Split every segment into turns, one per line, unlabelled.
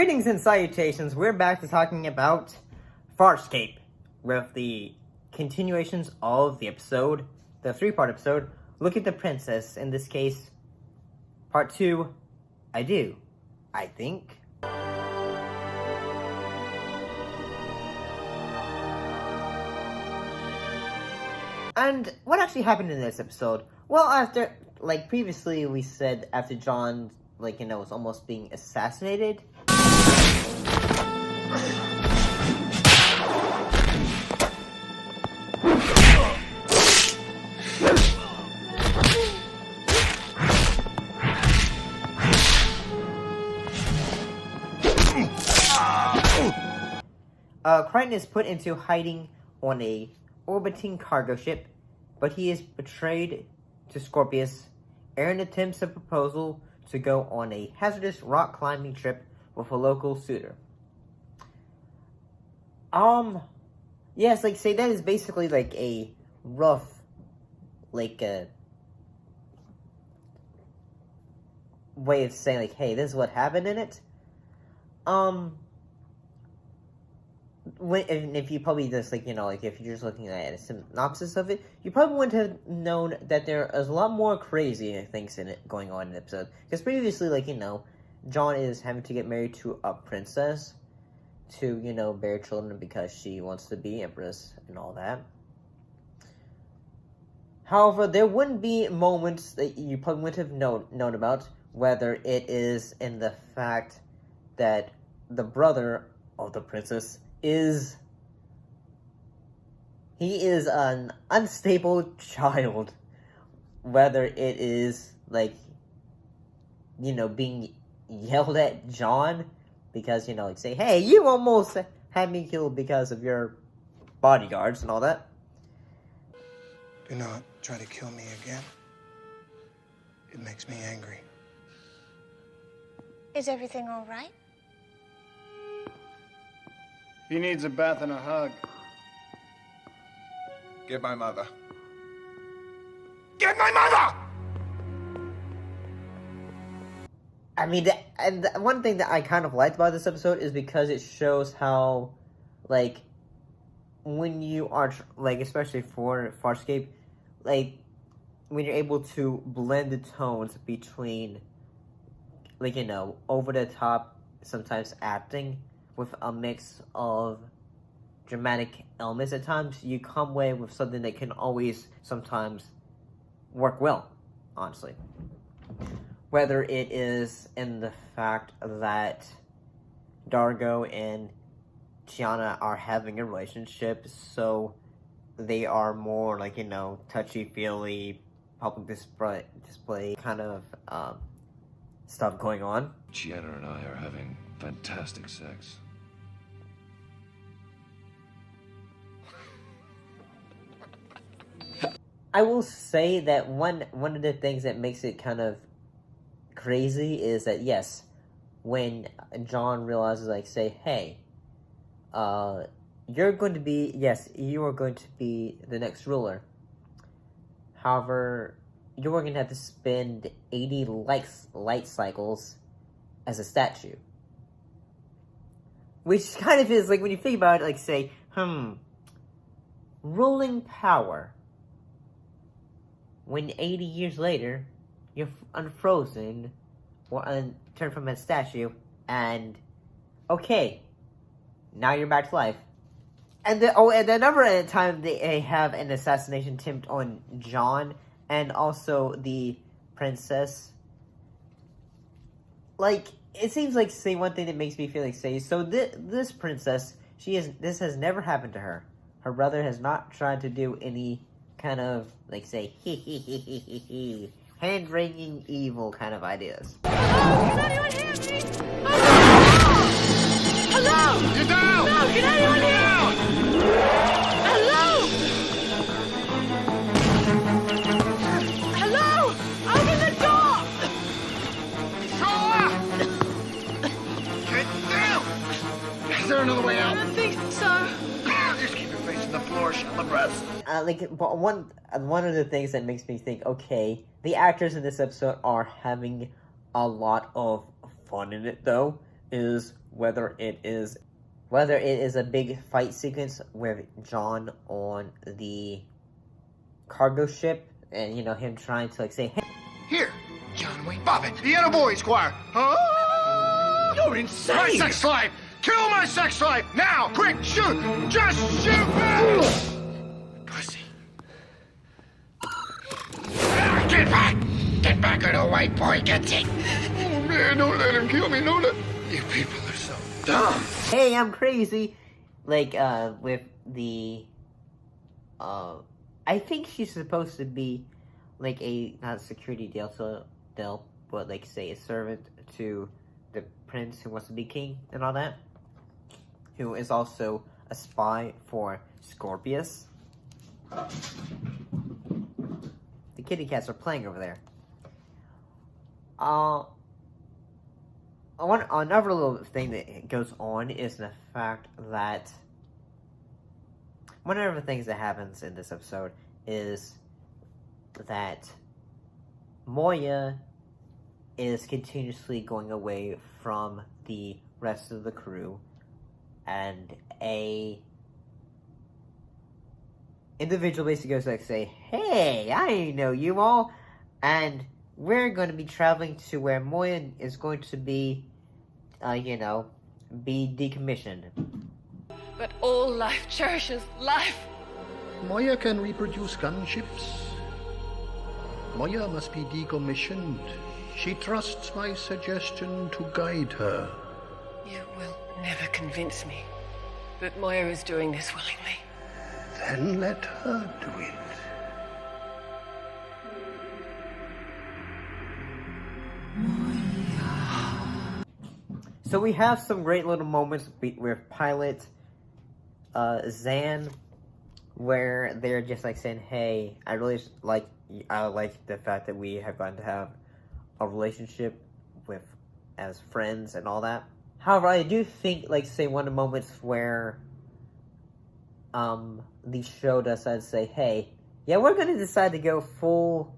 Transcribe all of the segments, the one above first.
Greetings and salutations, we're back to talking about Farscape, with the continuations of the episode, the three-part episode, Look at the Princess, in this case, part 2, I do, I think. And what actually happened in this episode? Well, after, previously we said after John, was almost being assassinated. Crichton is put into hiding on a orbiting cargo ship, but he is betrayed to Scorpius. Aaron attempts a proposal to go on a hazardous rock climbing trip with a local suitor. Yes, say that is basically a rough, a way of saying hey, this is what happened in it. If you probably just, if you're just looking at a synopsis of it, you probably wouldn't have known that there is a lot more crazy things in it going on in the episode. Because previously, John is having to get married to a princess to, bear children because she wants to be empress and all that. However, there wouldn't be moments that you probably wouldn't have known about, whether it is in the fact that the brother of the princess is an unstable child, whether it is being yelled at John because say, hey, you almost had me killed because of your bodyguards and all that.
Do not try to kill me again. It makes me angry.
Is everything all right?
He needs a bath and a hug.
Get my mother. Get my mother!
I mean, and one thing that I kind of liked about this episode is because it shows how, when you are, especially for Farscape, when you're able to blend the tones between, over the top, sometimes acting, with a mix of dramatic elements at times, you come away with something that can always sometimes work well, honestly. Whether it is in the fact that Dargo and Tiana are having a relationship, so they are more touchy-feely, public display kind of stuff going on.
Gianna and I are having fantastic sex.
I will say that one of the things that makes it kind of crazy is that, yes, when John realizes, hey, you are going to be the next ruler. However, you're going to have to spend 80 light cycles as a statue. Which kind of is, when you think about it, ruling power. When 80 years later, you're unfrozen, or turned from a statue, and, okay, now you're back to life. And another time they have an assassination attempt on John, and also the princess. It seems one thing that makes me feel so this princess, this has never happened to her. Her brother has not tried to do any kind of, hand-wringing evil kind of ideas.
Hello? Can anyone hear me? Hello?
Get down!
No, can anyone hear me? Hello? Hello? Open the door!
Get down! Is there another way
I
out?
don't think so.
Just keep your face to the floor, shut the breath.
But one of the things that makes me think, okay, the actors in this episode are having a lot of fun in it, though, is whether it is a big fight sequence with John on the cargo ship, and you know him trying to like say, "Hey,
Here, John Wayne Bobbitt, the Boy Squire. Huh?
You're insane!
My sex slave! Kill my sex slave! Now! Quick, shoot! Just shoot! Pussy. Get back! Get back or the white boy gets it! Oh man, don't let him kill me, don't let... You people are so dumb!
hey, I'm crazy," like with the I think she's supposed to be like a not a security Delta, but like say a servant to the prince who wants to be king and all that, who is also a spy for Scorpius. The kitty cats are playing over there. Another little thing that goes on is the fact that one of the things that happens in this episode is that Moya is continuously going away from the rest of the crew, and a individual basically goes like say, "Hey, I know you all, and we're going to be traveling to where Moya is going to be, be decommissioned."
But all life cherishes life.
Moya can reproduce gunships. Moya must be decommissioned. She trusts my suggestion to guide her.
You will never convince me that Moya is doing this willingly.
Then let her do it.
So we have some great little moments with Pilot, Zan, where they're just like saying, "Hey, I like the fact that we have gotten to have a relationship with as friends and all that." However, I do think, like, say one of the moments where the show decided to say, "Hey, yeah, we're gonna decide to go full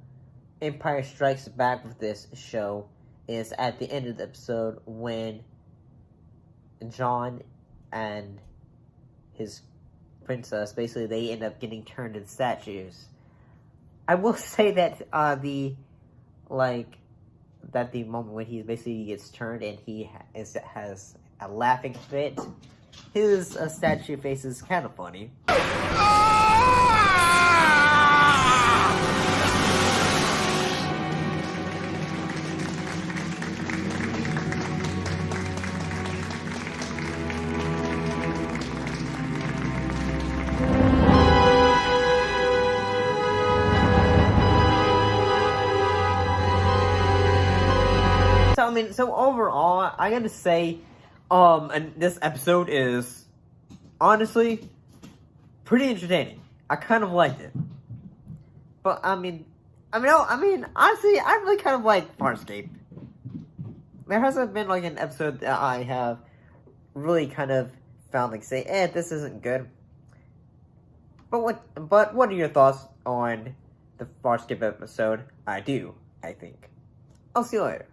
Empire Strikes Back with this show," is at the end of the episode when John and his princess, basically, they end up getting turned into statues. I will say that the moment when he basically gets turned and he has a laughing fit, his statue face is kind of funny. So overall, I gotta say, and this episode is honestly pretty entertaining. I kind of liked it, but I mean, honestly, I really kind of like Farscape. There hasn't been like an episode that I have really kind of found like say, this isn't good. But what are your thoughts on the Farscape episode? I think. I'll see you later.